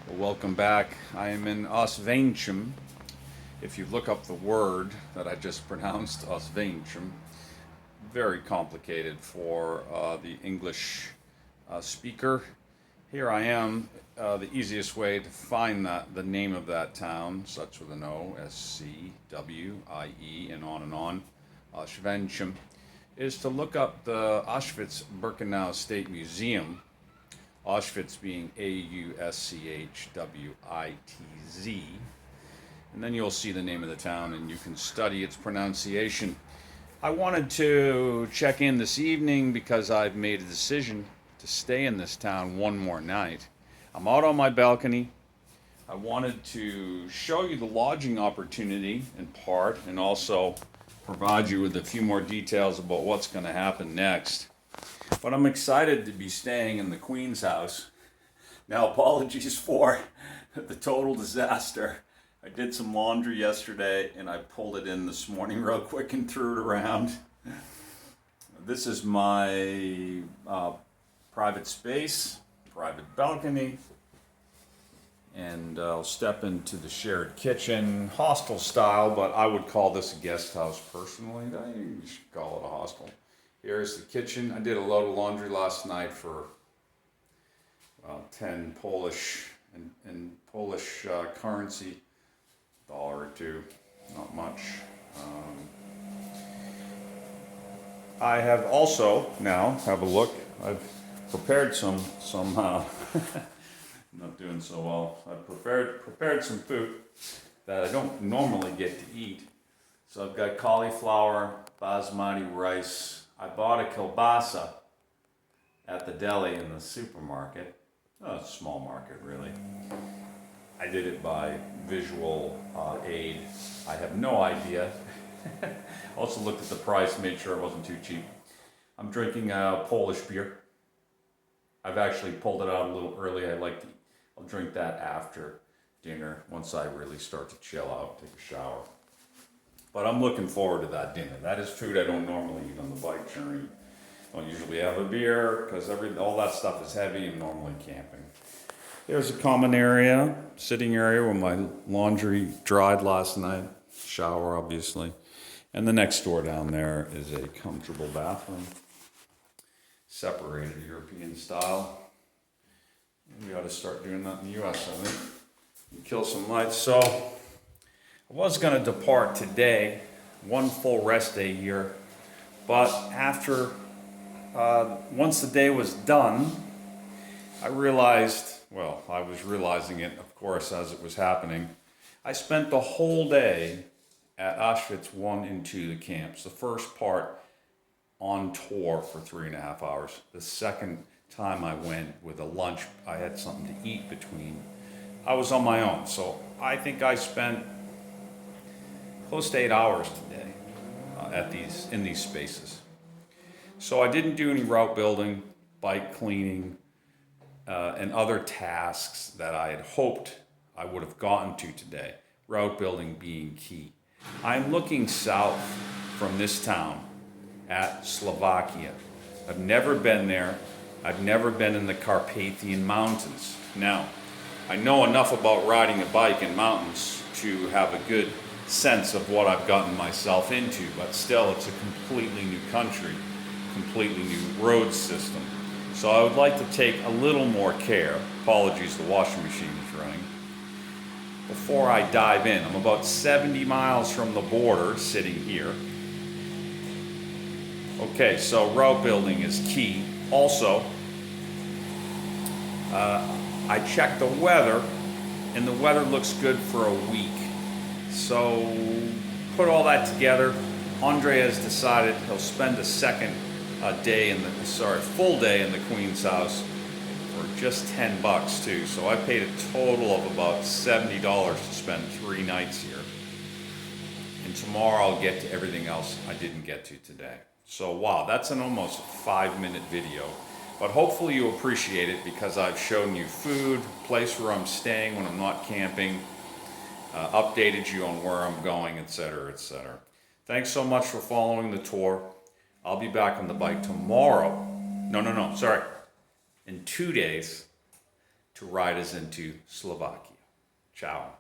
Well, welcome back. I am in Oświęcim. If you look up the word that I just pronounced, Oświęcim, very complicated for the English speaker. Here I am. The easiest way to find the name of that town, such with an O, Scwie, and on, Oświęcim, is to look up the Auschwitz-Birkenau State Museum, Auschwitz being Auschwitz, and then you'll see the name of the town and you can study its pronunciation. I wanted to check in this evening because I've made a decision to stay in this town one more night. I'm out on my balcony. I wanted to show you the lodging opportunity in part and also provide you with a few more details about what's going to happen next. But I'm excited to be staying in the Queen's house. Now, apologies for the total disaster. I did some laundry yesterday and I pulled it in this morning real quick and threw it around. This is my private space, private balcony, and I'll step into the shared kitchen, hostel style, but I would call this a guest house personally. You should call it a hostel. Here's the kitchen. I did a load of laundry last night for 10 Polish in Polish currency, $1 or $2, not much. I have also now have a look. I've prepared some. Not doing so well. I've prepared some food that I don't normally get to eat. So I've got cauliflower, basmati rice. I bought a kielbasa at the deli in the supermarket. Oh, it's a small market, really. I did it by visual aid. I have no idea. Also looked at the price, made sure it wasn't too cheap. I'm drinking a Polish beer. I've actually pulled it out a little early. I'll drink that after dinner once I really start to chill out, take a shower. But I'm looking forward to that dinner. That is food I don't normally eat on the bike journey. I don't usually have a beer because all that stuff is heavy and normally camping. There's a common area, sitting area where my laundry dried last night. Shower, obviously. And the next door down there is a comfortable bathroom. Separated European style. We ought to start doing that in the US, I think. And kill some lights. So I was going to depart today, one full rest day here, but once the day was done, I was realizing it, of course, as it was happening. I spent the whole day at Auschwitz 1 and 2, the camps. The first part on tour for 3.5 hours. The second time I went with a lunch, I had something to eat between. I was on my own, so I think I spent close to 8 hours today in these spaces. So I didn't do any route building, bike cleaning, and other tasks that I had hoped I would have gotten to today. Route building being key. I'm looking south from this town at Slovakia. I've never been there. I've never been in the Carpathian Mountains. Now, I know enough about riding a bike in mountains to have a good sense of what I've gotten myself into, but still it's a completely new country, completely new road system. So I would like to take a little more care, apologies the washing machine is running, before I dive in. I'm about 70 miles from the border sitting here. Okay, so route building is key. Also, I checked the weather and the weather looks good for a week. So put all that together. Andre has decided he'll spend a full day in the Queen's house for just $10 too. So I paid a total of about $70 to spend 3 nights here. And tomorrow I'll get to everything else I didn't get to today. So wow, that's an almost 5-minute video. But hopefully you appreciate it because I've shown you food, place where I'm staying when I'm not camping, updated you on where I'm going, etc., etc. Thanks so much for following the tour. I'll be back on the bike tomorrow. No, sorry. In 2 days to ride us into Slovakia. Ciao.